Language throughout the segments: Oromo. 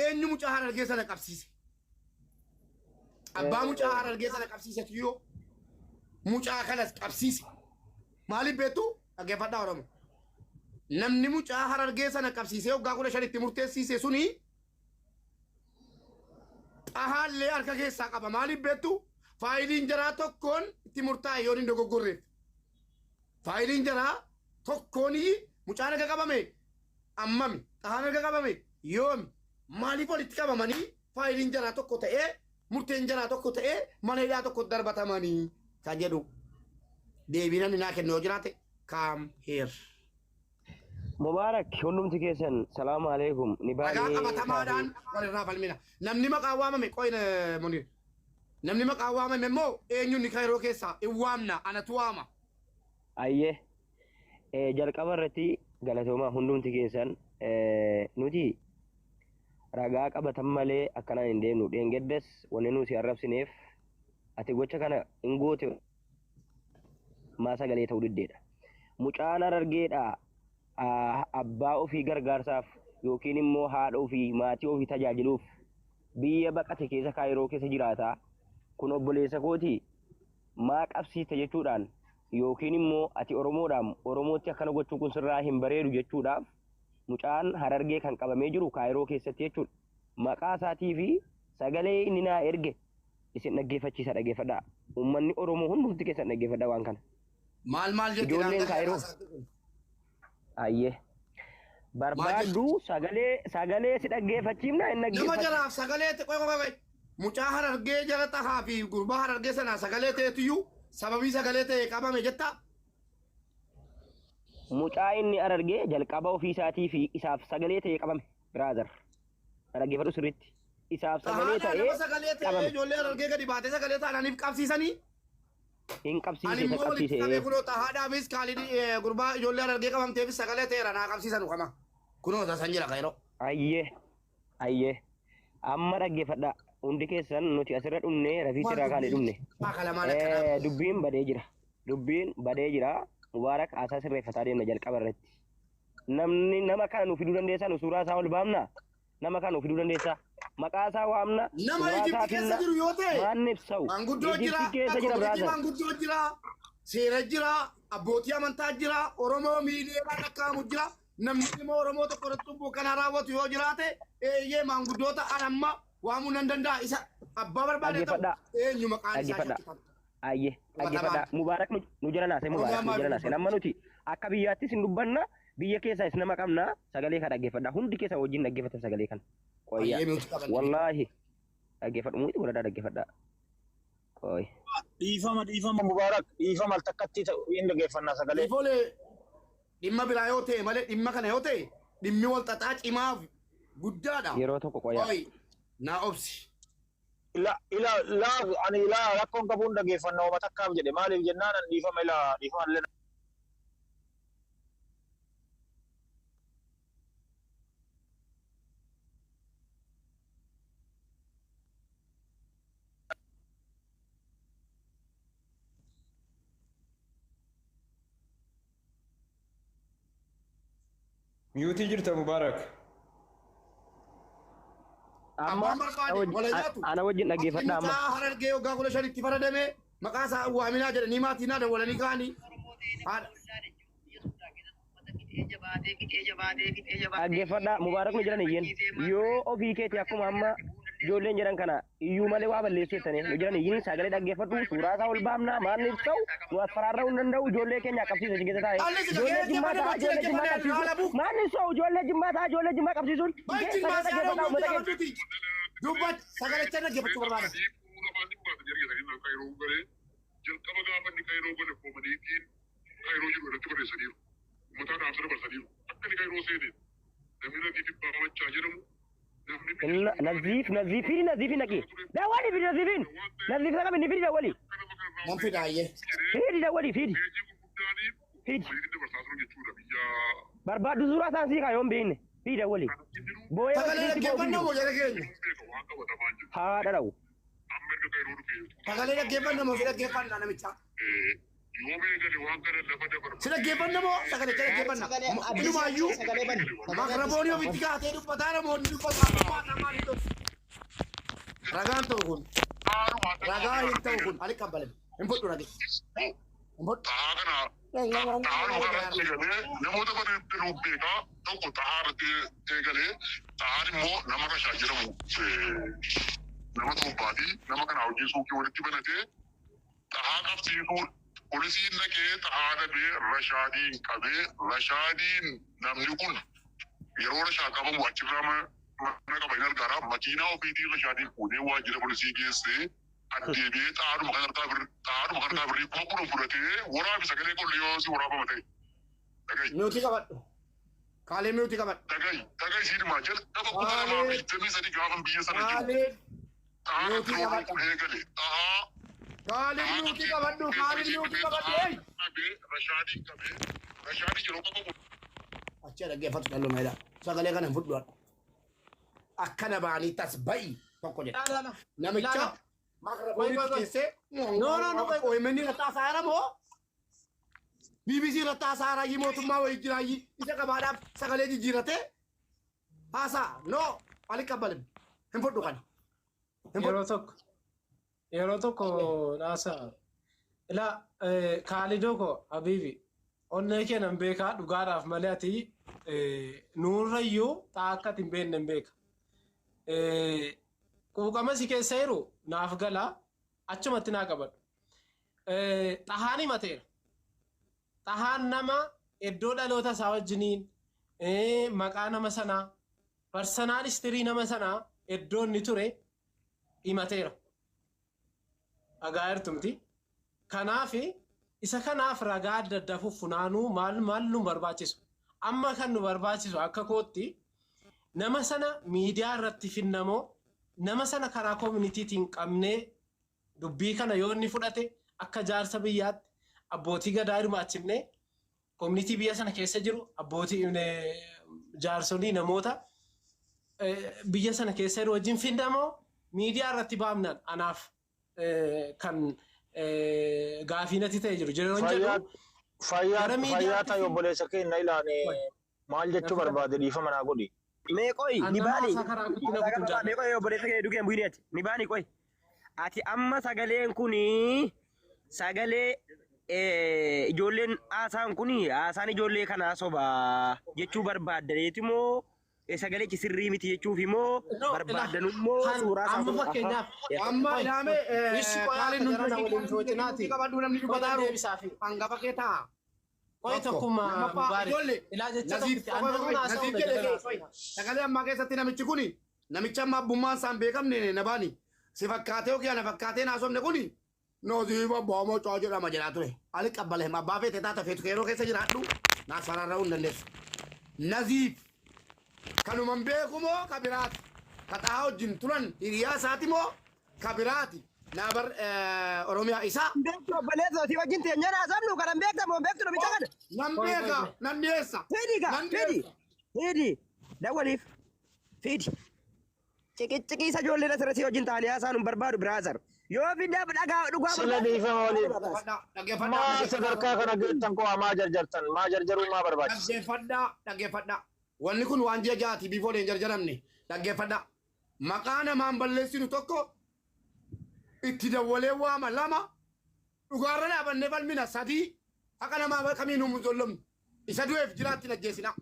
eenyu mucaa Harargee sana qabsiise abbaa mucaa Harargee sana qabsiise yoo mucaa kanas qabsiise maaliif beektu dhaggeeffadhaa Oromoo namni mucaa Harargee sana qabsiisee waggaa 15 itti murteessise suni xahaallee harka keessaa qaba maaliif beektu faayiliin jaraa tokkoon itti murtaa'e yoo hin dogoggorreef faayiliin jaraa tokkoon mucaan erga qabame ammami xahaan erga qabame yoomi maaliif walitti qabamanii faayiliin jaraa tokko ta'ee murteen jaraa tokko ta'ee mana hidhaa tokko darbatamanii kan jedhu deebiin naa kennoo jiraate come here. Mubarak hundumti keessan salaamu alaikum ni baay'ee dhagaa qabatamaadhaan walirraa falmina namni maqaa waamame qoyna Munir namni maqaa waamame immoo eenyuun ni Kaayiroo keessaa in waamna anatu waama ayyee jalqaba irratti galatoomaa hundumti keessan nuti ragaa qabatan malee akkanaan hin deemnu dheengaddas wanni nuti arrabsineef ati gocha kana hin goote maasa galee ta'uu diddeedha mucaan Harargeedha abbaa ofii gargaarsaaf yookiin immoo haadha ofii maatii ofii tajaajiluuf biyya baqate keessa Kaayiroo keessa jiraata kun obboleessa kooti maa qabsiiste jechuudhaan yookiin immoo ati Oromoodhaan Oromootti akkana gochuun kun sirraa hin bareedu jechuudhaaf mucaan Harargee kan qabamee jiru Kaayiroo keessatti jechuudha maqaa isaatii fi sagalee inni naa erge isin dhaggeeffachiisa dhaggeeffadhaa uummanni Oromoo hundumti keessan dhaggeeffadhaa waan kana maal ijoolleen Kaayiroo ayyee barbaaddu sagalee si dhaggeeffachiifna hin dhaggeeffatu nama jaraaf sagalee qoy mucaa Harargee jala tahaa fi gurbaa Harargee sana sagalee ta'eetiyyuu sababii sagalee ta'e qabame jetta mucaa inni Harargee jalqaba ofii isaatii fi isaaf sagalee ta'e qabame brother dhaggeeffadhu sirriitti isaaf sagalee ta'e ijoollee Harargee gadi baatee sagalee ta'aniif qabsiisanii hin qabsiise kunoo haadhaafis kaalidii gurbaa ijoollee Harargee qabamteefis sagalee ta'eera naa qabsiisanu kama kunoo tasan jira Kaayiroo ayyee amma dhaggeeffadhaa hundi keessan nuti asirra dhumne rafii sirraa kaane dhumne dubbiin badee jira Mubaarak haasaa sirreeffataa deemna jalqaba irratti namni nama kana nu fiduu dandeessaa nu suuraa isaa ol baafna nama kana nu fiduu dandeessaa maqaa isaa waamna nama Ijipti keessa jiru yoo ta'e waan ibsa'u manguddoo jira seera jira abbootii amantaa jira Oromoo miidiyaan akkaamu jira namni immoo Oromoo tokko irratti kana raawwatu yoo jiraate eeyyee manguddoota anamma waamuu nan danda'a isa abbaa barbaade eenyu maqaan isaa ayyee dhaggeeffadhaa Mubaarak nu jala naase nama nuti akka biyyaattis hin dubbanna biyya keessaa is nama qabna sagalee kan dhaggeeffadhaa hundi keessa wajjin dhaggeeffatan sagalee kan qoyyaa wallaahi dhaggeeffadhu muti godhadaa dhaggeeffadhaa qoy dhiifama Mubaarak dhiifama takkatti hin dhaggeeffannaa sagalee dhimma biraa yoo ta'e malee dhimma kana yoo ta'e dhimmi wal xaxaa cimaa guddaadha yeroo tokko qoyyaa naa obsi ani rakkoon qabuun dhaggeeffannaa uummata akkaaf jedhe maaliif jennaan an dhiifama illee miyuutii jirta Mubaarak ana wajjin dhaggeeffadhaa amma Harargee waggaa 15 itti faradame maqaa isaa waaminaa jedhanii maatii naa dawwalanii kaanii dhaggeeffadhaa Mubaarak nu jiran iyyin yoo ofii keeti akkuma amma ijoolleen jedhan kana iyyuu malee waa balleessuu jettanii nu jiran iyyin sagalee dhaggeeffadhu suuraa isaa ol baafnaa maalni ibsa'u nu as faraarra'uu hin danda'u ijoollee keenya qabsiisa isin keessa taa'e ijoollee jimmaa ta'a ijoollee jimmaa qabsiisu maalni ibsa'u ijoollee jimmaa ta'a ijoollee jimmaa qabsiisuun dubbat sagalecha dhaggeeffachuu barbaada. jalqaba gaafa inni Kaayiroo godhe koomaniitiin Kaayiroo jiru irratti barreessaniiru. Uummataan haasara barsaniiru. Akka inni Kaayiroo seene namni Naziif Baamachaa jedhamu naziifi naqi dawali fi naziifin naziif naqami ni fidi dawali nan fidaayyee fidi dawali fidi barbaaddu suuraa isaan sii kaayoon beekne fidi dawali booyee sagalee dhaggeeffannaa moo jala keenya haadha dhawu sagalee dhaggeeffannaa moo fi dhaggeeffannaa namicha Yoo beekani waan kana lafa dabarfate. Sila geeffanna moo sagalee jala geeffanna. Inumaayyuu makaraboonii ofitti kaatee dubbataa namoonni dubbataa maali tokko. Ragaan ta'u kun. Ragaa hin ta'u kun ali qabbalame. Hin fudhu rage. Hin fudhu. Tahaa kana tahaa irratti eegalee namoota bareedduu nu beekaa tokko tahaa irratti eegalee tahaan immoo nama rashaa jedhamu nama tuubbaatii nama kana hojii suuqii walitti banatee tahaa qabsiisuun polisiin dhaqee tahaa dhabee rashaadiin qabee rashaadiin namni kun yeroo rashaa qabamu achirraa mana qaba hin argaara makiinaa ofiitiin rashaadiin fuudhee waajjira polisii geessee addeebi'ee xaaduma kanarraa birrii kuma kudhan fudhatee waraabi sagalee qollee yoo si waraabama ta'e. Miutii qabadhu. Kaalee miutii qabadhu. Dhagaa isiin himaa jalqaba kutaa lamaa fi 23 gaafan biyya sana jiru. Kaalee miutii qabadhu. Kaalee miutii qabadhu. Rashaadii qabee rashaadii yeroo qabamu. Achi dhaggeeffatu dhalloo meedhaa. Sagalee kana hin fudhu. Akkana ba'anii tas ba'i tokko jedha. Namicha makaraboonitti keessee OMN irratti haasa'a moo? BBC irratti haasa'a mootummaa wayii jiraayyi isa qabaadhaaf sagalee jijjiirratee haasa'a noo ali qabbalame hin fudhu kana. Yeroo tokko haasa'a ila kaalidoo ko habiibi onnee kennan beekaa dhugaadhaaf malee ati nuurrayyuu ta'a akka hin beekne hin beeka. Quuqama si keessa jiru naaf galaa achumatti naa qabadhu. Xahaan himateera. Xahaan nama iddoo dhaloota isaa wajjiniin maqaa nama sanaa parsonaalistirii nama sanaa iddoo inni ture himateera. Dhagaa jirtumti. Kanaaf isa kanaaf ragaa adda addaa funaanuu maal nu barbaachisu. Amma kan nu barbaachisu akka kootti nama sana miidiyaa irratti finnamoo nama sana karaa koominiitiitiin qabnee dubbii kana yoo inni fudhate akka jaarsa biyyaatti abbootii gadaa hirmaachisnee koominiitii biyya sana keessa jiru abbootii jaarsolii namoota biyya sana keessa jiru wajjin finnamoo miidiyaa irratti baafnaan anaaf kan gaafiinatti ta'e jiru. Jireenya jedhu fayyaa ta'e obboleessa keenya ilaane maal jechuu barbaade dhiifama naa godhi. Meeqoy ni baani meeqoy obboleessa kee dhugeen bu'ineeti ni baani qoy ati amma sagaleen kuni sagalee ijoolleen haasaan kuni haasaan ijoollee kanaa sobaa jechuu barbaaddaneeti moo sagalee sirrii miti jechuuf immoo barbaaddan immoo suuraa isaa amma fakkeenyaaf amma ilaame kaalin nuti qabadhu namni dubbataa jiru hangafa kee ta'a. Qoy tokkummaa mubaarik ilaa jecha sagalee ammaa keessatti namichi kuni namicha amma abbummaan isaan beekamne nabaani si fakkaatee yookiin ana fakkaatee naasofne kuni nooziiba boomoo coo jedhama jedhaa ture ali qabbale abbaa feete taata feetu yeroo keessa jiraadhu naas faraarra'uu hin dandeessu. Naziif kanuman beeku moo kabiraati kaxaa wajjin turan hiriyaa isaati moo kabiraati. Nabar Oromiyaa isaa. Beektu obboleessa si wajjin teenyee naasofnu kanan beektamu beektu namicha kana. Nan beeka nan dhiyeessa. Fiidi dawwaliif fiidi. Ciqicciqii isa ijoollee asirratti wajjin taa'anii haasaan hin barbaadu biraazar. Yoo fiddaa dhagaa dhugaa Sila dhiifama waliin. Maa sadarkaa kana geettan koo maa jarjartan maa jarjaruu maa barbaachisa. Dhaggeeffadhaa. Wanni kun waan ji'a jaati biifoolee hin jarjaramne dhaggeeffadhaa. Maqaa namaan balleessinu tokko itti dawwalee waama lama dhugaarra dhaabannee falmina sadii akka namaa kamiinuu muzollomnu isa du'eef jiraatti najjeesina.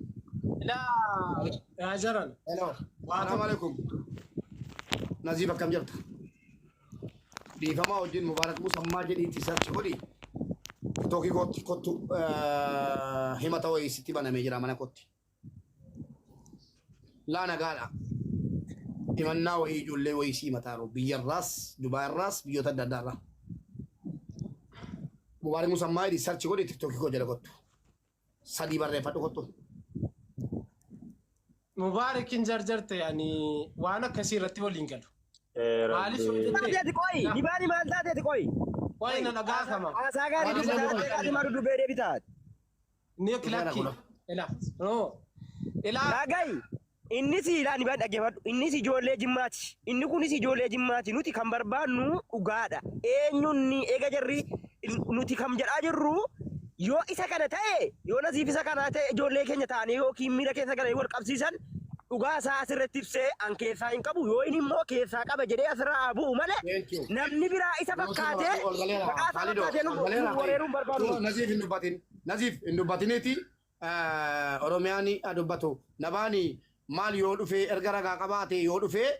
Yaa jaran. Assalamu alaikum. Naziif akkam jirta? Dhiifamaa wajjin Mubaarak Musammaa jedhiitti sarchi godhi. Tookii kottu himata wayii sitti banamee jira mana kotti. Laa nagaadha. Himannaa wayii ijoollee wayii sii mataaroo biyyarraas Dubaayirraas biyyoota adda addaarraa. Mubaarak Musammaa jedhi sarchi godhi tiktookii koo jala kottu. Sadii barreeffadhu kottu. Mubaarakin jarjarte yaani waan akkasii irratti waliin galu. Maaliif Taatee qoy dibaani maal taatee qoy. Qoy na nagaa kama. Haasaa gaarii dubbatee ati maru dubbee deebitaat. Ni kilakki. Ila. No. Ila. Lagai. Inni si ilaani baa dhaggeeffadhu. Inni si ijoollee jimmaati. Inni kunis ijoollee jimmaati. Nuti kan barbaadnu dhugaadha. Eenyuun ni eega jarri nuti kam jedhaa jirru yoo isa kana ta'e yoo Naziif isa kana ta'e ijoollee keenya ta'anii yookiin miira keessa galanii wal qabsiisan dhugaa isaa asirratti ibsee an keessaa hin qabu yoo inni immoo keessaa qaba jedhee asirraa bu'u malee namni biraa isa fakkaatee maqaa isaa fakkaatee wareeruun barbaadu. Naziif hin dubbatiniiti Oromiyaan dubbatu nabaani maal yoo dhufee erga ragaa qabaate yoo dhufee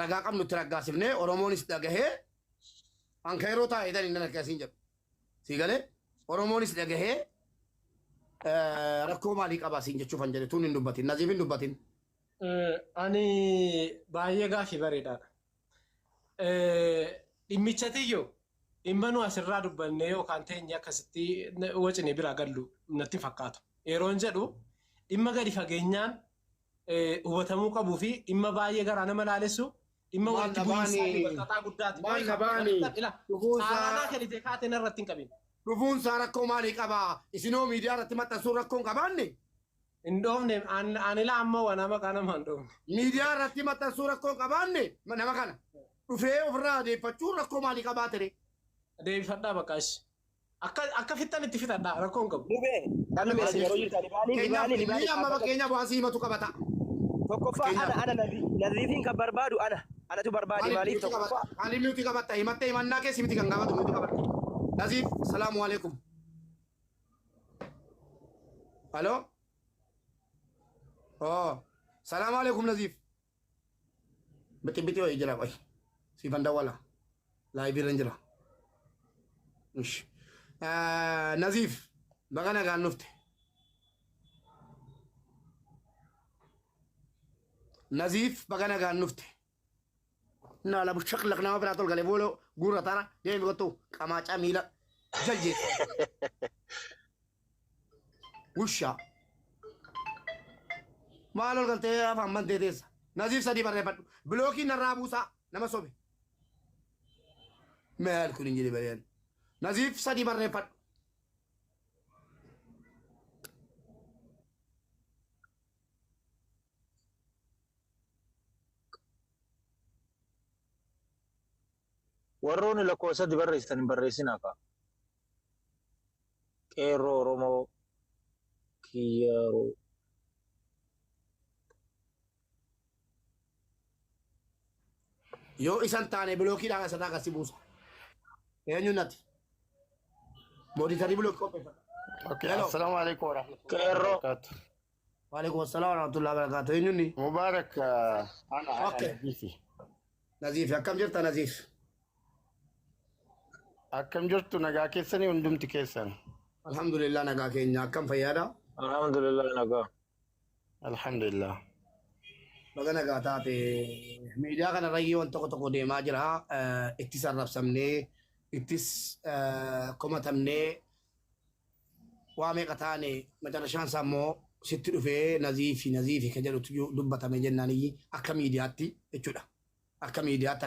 ragaa qabnutti raggaasifnee Oromoonis dhagahee anka yeroo taa'e tan hin akkasiin jedhu si galee Oromoonis dhagahee rakkoo maalii qabaa siin jechuufan jedhe tun hin dubbatin Naziif hin dubbatin. Ani baay'ee gaaffii bareedaadha. Dhimmichatiyyoo dhimma nu asirraa dubbannee yookaan teenye akkasitti wacine biraa gallu natti fakkaatu. Yeroon jedhu dhimma gadi fageenyaan hubatamuu qabuu fi dhimma baay'ee garaa nama laalessu dhimma walitti bu'iinsaa bakkataa guddaati. Maal nabaani Saaraanaa kalite kaateen irratti hin qabin. dhufuun isaa rakkoo maalii qabaa isinoo miidiyaa irratti maxxansuun rakkoo hin qabaanne. Hin dhoofne ani la amma waa nama kana man dhoofne. Miidiyaa irratti maxxansuu rakkoo hin qabaanne nama kana dhufee ofirraa adeeffachuun rakkoo maalii qabaa ture. Adeeffadhaa bakka ishi. Akka fixan itti fixadhaa rakkoo hin qabu. Dhibee kan meeshaa yeroo jirtan Ni amma fakkeenya bu'aa himatu qabata. tokkoffaa ana Naziifin kan barbaadu anatu barbaade maaliif tokkoffaa. Ani miti qabatta himattee himannaa keessi miti kan gaafatu miti qabatta. Naziif salaamu alaikum. Halo? Oh, salamu alaikum Naziif. Biti ho'i jira qoy. Siifan dawwala. Laayibii irra jira. Naziif baga nagaan dhufte. Naziif baga nagaan dhufte. Naala shaqlaq nama biraa tol galee booloo gurra tara deemi kottu qamaacaa miila jaljeessa. Wushaa. Maal ol galtee afaan mantee teessa. Naziif sadii barreeffadhu. Bilookiin narraa buusaa nama sobe. Maal kun hin jedhe bareen. Naziif sadii barreeffadhu. warroonni lakkoofsa sadi barreessitan hin barreessinaa ka. Qeerroo Oromoo Kiyyaroo. Yoo isan taane bilookiidhaan asirraa akkasii buusa. Eenyuun natti? Mooditarii bilookii qopheeffadha. Okay, assalamu alaikum warahmatullahi Qeerroo. wabarakatuh. Waalaikum assalam warahmatullahi wabarakatuh. Eenyuun ni? Mubarak ana Okay. Nazifi. Naziif akkam jirta Naziif? Akkam jirtu nagaa keessanii hundumti keessan. Alhamdulillah nagaa keenya akkam fayyaadha? Alhamdulillah nagaa. Alhamdulillah. Baga nagaa taate miidiyaa kana irratti waan tokko deemaa jira. Ittis arrabsamnee, ittis komatamnee waa meeqa taane macarashaan isaa immoo sitti dhufee Naziifi kan jedhutu dubbatame jennaanii akka miidiyaatti jechuudha. Akka miidiyaa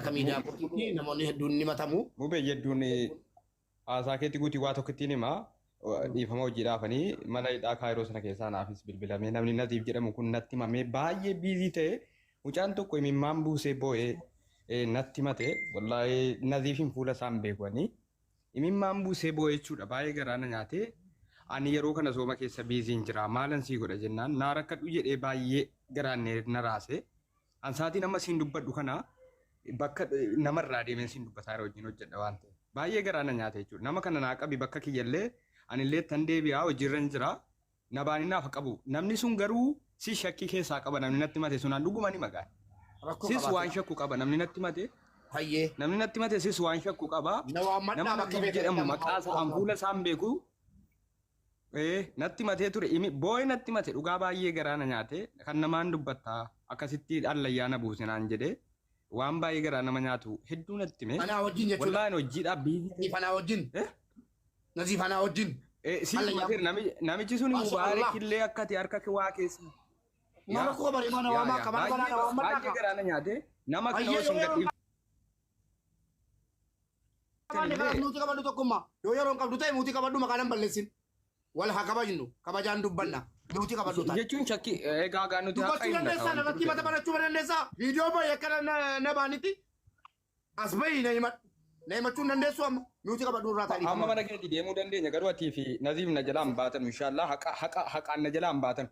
namoonni hedduun ni matamu. Mubee jedhuun haasaa keetti guutii waa tokkittiin himaa dhiifama hojii dhaafanii mana hidhaa kaayiroo sana keessaa naafis bilbilamee namni Naziif jedhamu kun natti himamee baay'ee biizii ta'e mucaan tokko imimmaan buusee boo'ee natti himate wallahi Naziifin fuula isaan beekanii imimmaan buusee boo'ee jechuudha baay'ee garaana nyaatee ani yeroo kana sooma keessa biiziin jira maalan sii godha jennaan naa rakkadhu jedhee baay'ee garaannee na raase ansaatiin amma siin dubbadhu kana bakka namarraa deemeen siin dubbataa irra wajjin hojjedha waan ta'eef baay'ee garaana nyaate jechuudha nama kana naa qabi bakka kiyyallee anillee tan deebi'aa hojiirra hin jira nabaanii naaf qabu namni sun garuu si shakkii keessaa qaba namni natti mate sunaan dhuguma ni magaa sis waan shakku qaba namni natti mate Hayyee. namni natti mate sis waan shakku qaba Nama Naziif jedhamu maqaa isaa fuula isaan beeku natti matee ture boo'ee natti mate dhugaa baay'ee garaana nyaate kan namaan dubbattaa akkasitti allayyaana buusinaan jedhee waan baay'ee garaa nama nyaatu hedduu natti mee Anaa wajjin jechuudha. wallaan hojiidhaaf biizii Naziif anaa wajjin. Naziif anaa wajjin. si matir namichi sun mubaarak illee akkati harka waa keessa Mana koo bari mana waa maa qabaa kana waa maa baay'ee garaana nyaate nama kana Hayyee osoo hin gadhiif Nuti qabadhu tokkummaa yoo yeroon qabdu ta'e nuti qabadhu maqaan balleessin. Wal haa kabajnu kabajaan dubbanna nuti qabadhu ta'e. jechuun shakkii egaa gaa nuti Dubbachuu dandeessaa narratti mata barachuu dandeessaa viidiyoo baay'ee akkana na baanitti as bahi na himachuu dandeessu amma Miuti qaba durraa ta'anii. Amma mana keetti deemuu dandeenya garuu atii fi Naziif na jalaa hin baatan inshallah haqaan na jalaa hin baatan.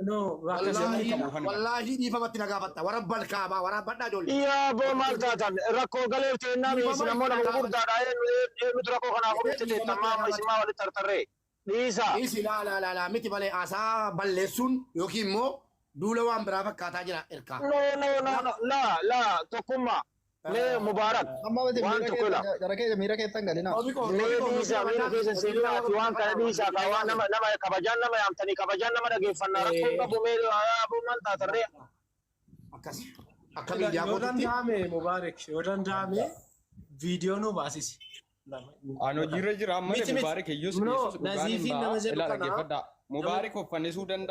Wallaahi dhiifamatti na gaafatta warra balkaabaa warra badhaa ijoollee. Yaa boo maal taatan rakkoo galee teennaa miisi namoota gurguddaadha eenyutu rakkoo kanaaf walitti teettamaa isimaa walitti tartarree dhiisa. Dhiisi laa miti malee haasaa balleessuun yookiin immoo duula waan biraa fakkaataa jira ergaa. La tokkummaa. Mee Mubaarak waan tokko la. Jara keessa miira keessan galina. Mee miira keessa seenaa fi waan kana dhiisaa ka waan nama kabajaan nama yaamtanii kabajaan nama dhageeffannaa rakkoon qabu mee abuu maal taatarree. Akkasi. Akka miidiyaa yoo danda'ame Mubaarak yoo danda'ame viidiyoo nu baasisi. Ano jirra jira amma Mubaarak iyyuu Naziifin nama jedhu kana Mubaarak uffannisuu danda'a.